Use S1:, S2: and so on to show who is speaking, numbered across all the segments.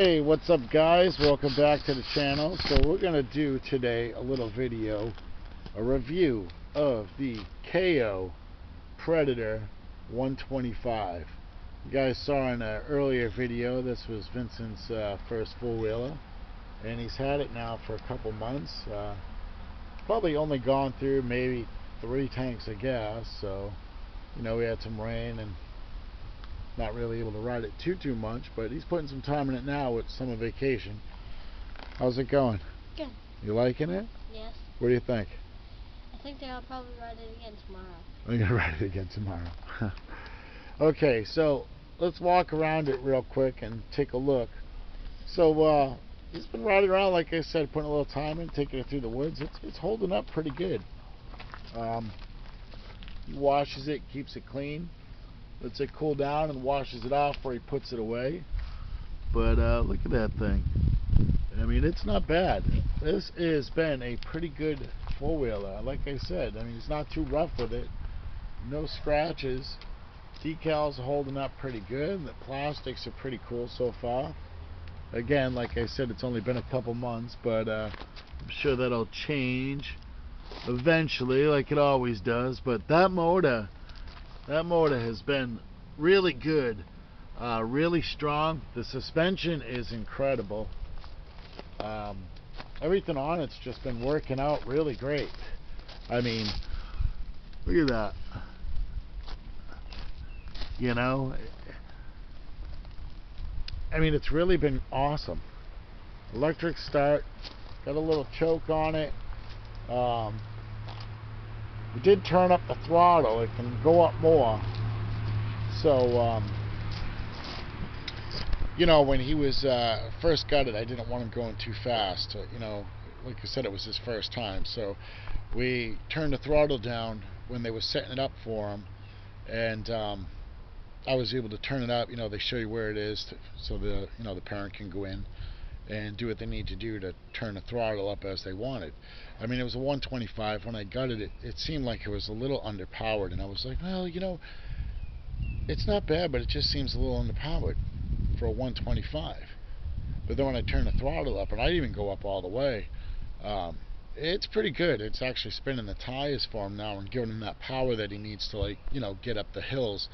S1: Hey, what's up guys? Welcome back to the channel. So we're going to do today a little video, a review of the Kayo Predator 125. You guys saw in an earlier video, this was Vincent's first four-wheeler, and he's had it now for a couple months. Probably only gone through maybe 3 tanks of gas, so you know, we had some rain and not really able to ride it too much, but he's putting some time in it now with summer vacation. How's it going?
S2: Good.
S1: You liking it?
S2: Yes.
S1: What do you think?
S2: I think I'll probably ride it again tomorrow.
S1: I'm gonna ride it again tomorrow. Okay, so let's walk around it real quick and take a look. So he's been riding around, like I said, putting a little time in, taking it through the woods. It's holding up pretty good. He washes it, keeps it clean, lets it cool down, and washes it off before he puts it away. But look at that thing. I mean, it's not bad. This has been a pretty good four-wheeler. Like I said, I mean, it's not too rough with it. No scratches. Decals are holding up pretty good. The plastics are pretty cool so far. Again, like I said, it's only been a couple months, but I'm sure that'll change eventually, like it always does. But that motor has been really good, really strong. The suspension is incredible. Everything on it's just been working out really great. I mean, look at that. You know, I mean, it's really been awesome. Electric start, got a little choke on it. We did turn up the throttle. It can go up more. So, you know, when he was first got it, I didn't want him going too fast. You know, like I said, it was his first time. So we turned the throttle down when they were setting it up for him. And I was able to turn it up. You know, they show you where it is so the parent can go in and do what they need to do to turn the throttle up as they wanted. I mean, it was a 125. When I got it, it seemed like it was a little underpowered, and I was like, well, you know, it's not bad, but it just seems a little underpowered for a 125. But then when I turned the throttle up, and I didn't even go up all the way, it's pretty good. It's actually spinning the tires for him now and giving him that power that he needs to, like, you know, get up the hills.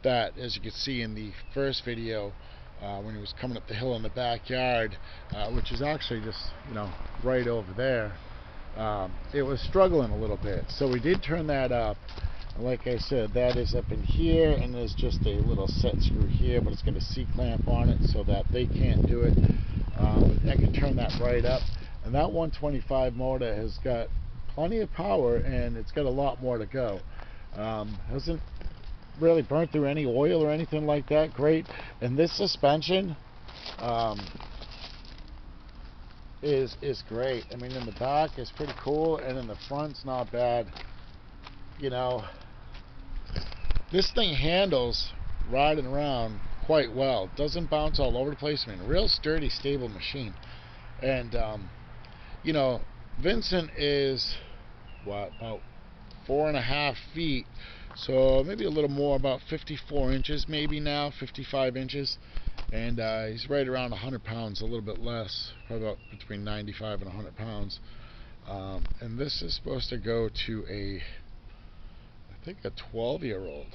S1: That, as you can see in the first video, when he was coming up the hill in the backyard, which is actually just, you know, right over there, it was struggling a little bit. So we did turn that up. Like I said, that is up in here, and there's just a little set screw here, but it's got a C-clamp on it so that they can't do it. I can turn that right up, and that 125 motor has got plenty of power, and it's got a lot more to go. Hasn't really burnt through any oil or anything like that. Great. And this suspension is great. I mean, in the back is pretty cool, and in the front's not bad. You know, this thing handles riding around quite well. It doesn't bounce all over the place. I mean, a real sturdy, stable machine. And you know, Vincent is what, about 4.5 feet, so maybe a little more, about 54 inches maybe now, 55 inches, and he's right around 100 pounds, a little bit less, probably about between 95 and 100 pounds. And this is supposed to go to I think a 12-year-old.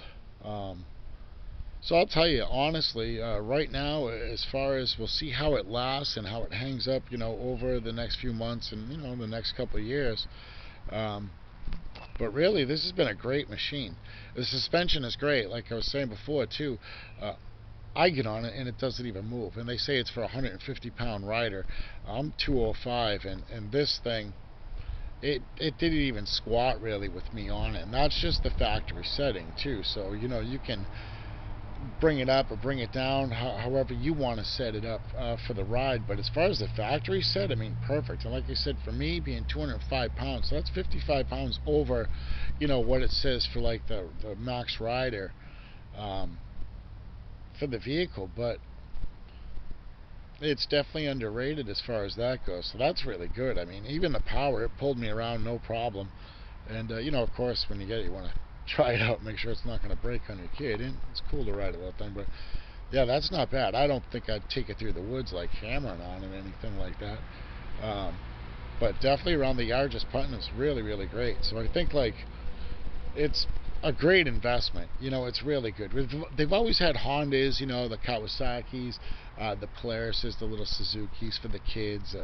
S1: So I'll tell you honestly, right now, as far as, we'll see how it lasts and how it hangs up, you know, over the next few months and, you know, the next couple of years. But really, this has been a great machine. The suspension is great, like I was saying before too. I get on it and it doesn't even move, and they say it's for a 150-pound rider. I'm 205, and this thing, it didn't even squat really with me on it, and that's just the factory setting too. So, you know, you can bring it up or bring it down however you want to set it up for the ride. But as far as the factory set, I mean, perfect. And like I said, for me, being 205 pounds, so that's 55 pounds over, you know, what it says for like the max rider for the vehicle. But it's definitely underrated as far as that goes, so that's really good. I mean, even the power, it pulled me around no problem. And you know, of course, when you get it, you want to try it out, make sure it's not going to break on your kid. And it's cool to ride a little thing, but Yeah, that's not bad. I don't think I'd take it through the woods like hammering on it or anything like that. Um, but definitely around the yard, just putting is really, really great. So I think like it's a great investment. You know, it's really good. They've always had Hondas, you know, the Kawasaki's, the Polaris's, the little Suzuki's for the kids,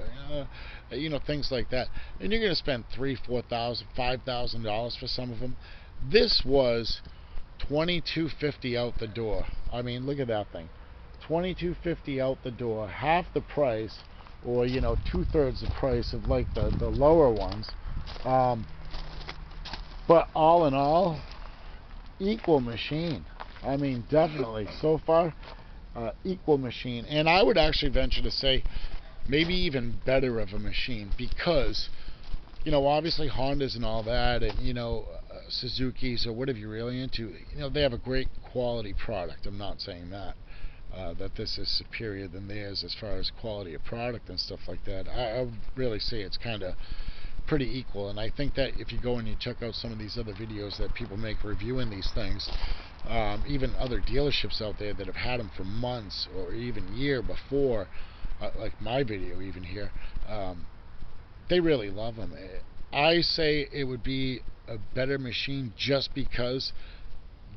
S1: you know, things like that. And you're going to spend $3,000, $4,000, $5,000 for some of them. This was $2,250 out the door. I mean, look at that thing. $2,250 out the door, half the price, or you know, 2/3 the price of like the lower ones. Um, but all in all, equal machine. I mean, definitely so far, equal machine. And I would actually venture to say maybe even better of a machine because, you know, obviously Hondas and all that, and you know, Suzuki's or whatever you're really into, you know, they have a great quality product. I'm not saying that. That this is superior than theirs as far as quality of product and stuff like that. I would really say it's kind of pretty equal. And I think that if you go and you check out some of these other videos that people make reviewing these things, even other dealerships out there that have had them for months or even year before, like my video even here, they really love them. I say it would be a better machine just because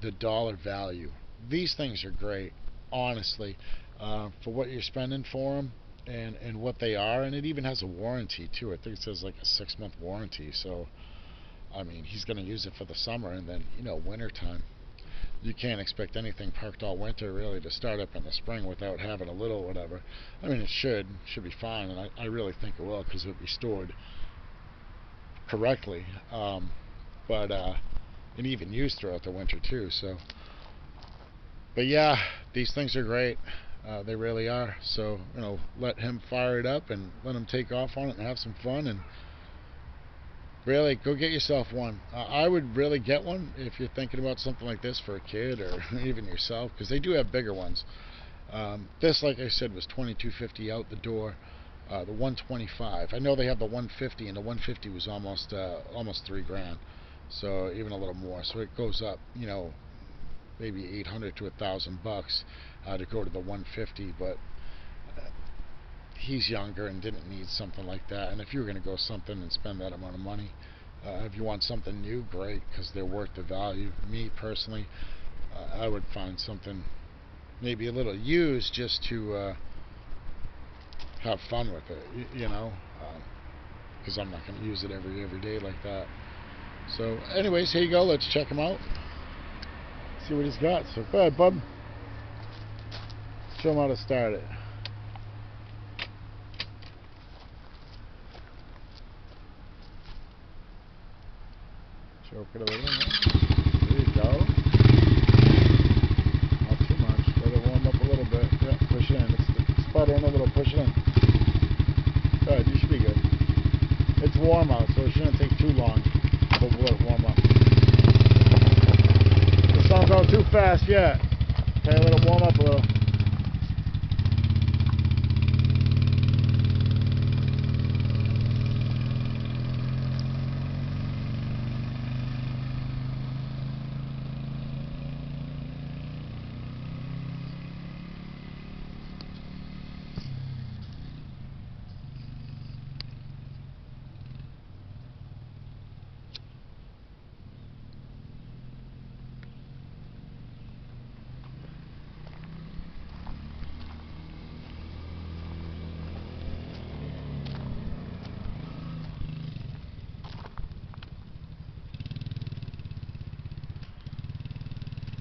S1: the dollar value. These things are great, honestly, for what you're spending for them and what they are, and it even has a warranty too. I think it says like a 6-month warranty. So, I mean, he's going to use it for the summer, and then you know, winter time. You can't expect anything parked all winter really to start up in the spring without having a little whatever. I mean, it should be fine, and I really think it will because it'll be stored correctly. But and even used throughout the winter too. So, but yeah, these things are great. They really are. So, you know, let him fire it up and let him take off on it and have some fun, and really go get yourself one. I would really get one if you're thinking about something like this for a kid or even yourself, because they do have bigger ones. This, like I said, was $2,250 out the door. The 125. I know they have the 150, and the 150 was almost $3,000. So even a little more. So it goes up, you know, maybe 800 to $1,000 to go to the 150. But he's younger and didn't need something like that. And if you were going to go something and spend that amount of money, if you want something new, great, because they're worth the value. Me personally, I would find something maybe a little used just to have fun with it, you know, because I'm not going to use it every day like that. So, anyways, here you go. Let's check him out. See what he's got. So, go ahead, bub. Show him how to start it. Choke it a little. There you go. Not too much. Let it warm up a little bit. Yeah, push it in. It's sputtering a little. Push it in. Good. You should be good. It's warm out, so it shouldn't take too long. But we'll let it warm up. Just don't go too fast yet. Okay, let it warm up a little.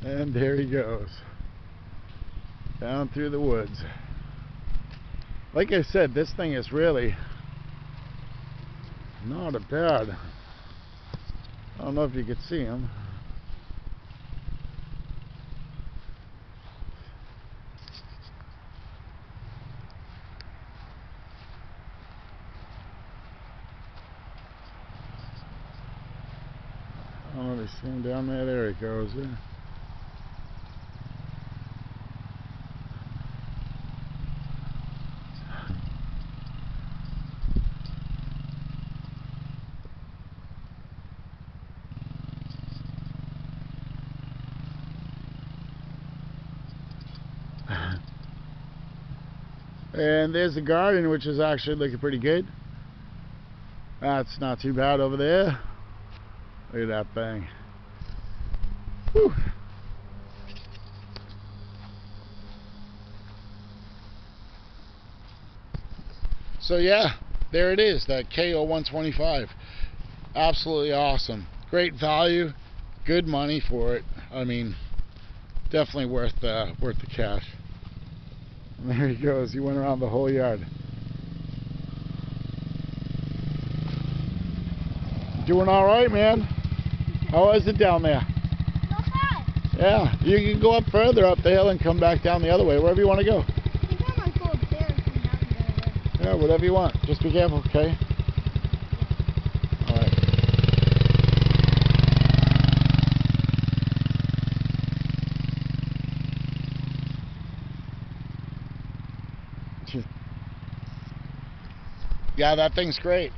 S1: And there he goes. Down through the woods. Like I said, this thing is really not a bad. I don't know if you could see him. I don't know if you see him down there. There he goes. Yeah. And there's the garden, which is actually looking pretty good. That's not too bad over there. Look at that thing. Whew. So yeah, there it is, that Kayo 125. Absolutely awesome. Great value, good money for it. I mean, definitely worth the cash. And there he goes. He went around the whole yard. Doing all right, man. How is it down there?
S2: Not bad.
S1: Yeah, you can go up further up the hill and come back down the other way, wherever you want to go.
S2: I think I might go up there and come down the other way.
S1: Yeah, whatever you want. Just be careful, okay? All right. Yeah, that thing's great.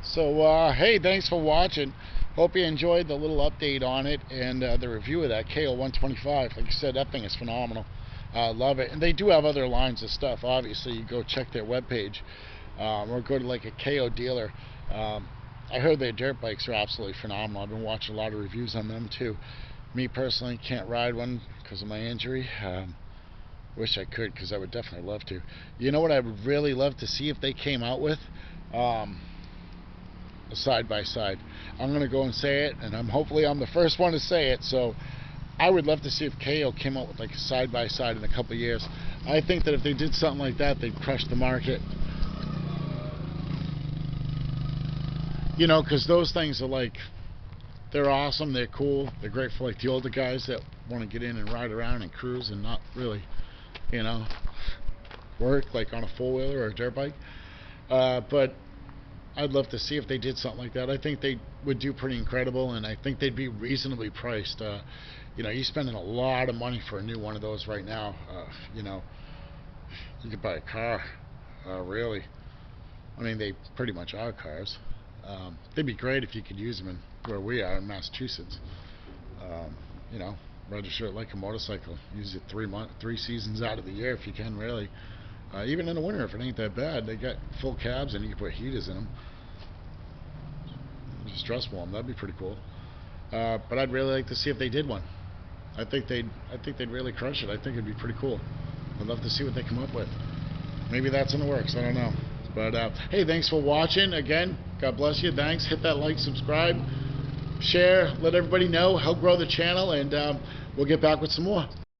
S1: So, hey, thanks for watching. Hope you enjoyed the little update on it and the review of that Kayo 125. Like I said, that thing is phenomenal. Love it. And they do have other lines of stuff. Obviously, you go check their webpage or go to like a Kayo dealer. I heard their dirt bikes are absolutely phenomenal. I've been watching a lot of reviews on them too. Me personally can't ride one because of my injury. Wish I could, because I would definitely love to. You know what I would really love to see if they came out with? A side-by-side. I'm going to go and say it, and hopefully I'm the first one to say it. So I would love to see if Kayo came out with like a side-by-side in a couple of years. I think that if they did something like that, they'd crush the market. You know, because those things are like, they're awesome, they're cool, they're great for like the older guys that want to get in and ride around and cruise and not really, you know, work like on a four-wheeler or a dirt bike. But I'd love to see if they did something like that. I think they would do pretty incredible, and I think they'd be reasonably priced. You know, you're spending a lot of money for a new one of those right now. You know, you could buy a car, really. I mean, they pretty much are cars. They'd be great if you could use them in where we are in Massachusetts. You know, register it like a motorcycle. Use it 3 seasons out of the year if you can, really. Even in the winter, if it ain't that bad, they got full cabs and you can put heaters in them. Just dress warm. That'd be pretty cool. But I'd really like to see if they did one. I think they'd really crush it. I think it'd be pretty cool. I'd love to see what they come up with. Maybe that's in the works. I don't know. But hey, thanks for watching. Again, God bless you. Thanks. Hit that like, subscribe, share, let everybody know, help grow the channel, and we'll get back with some more.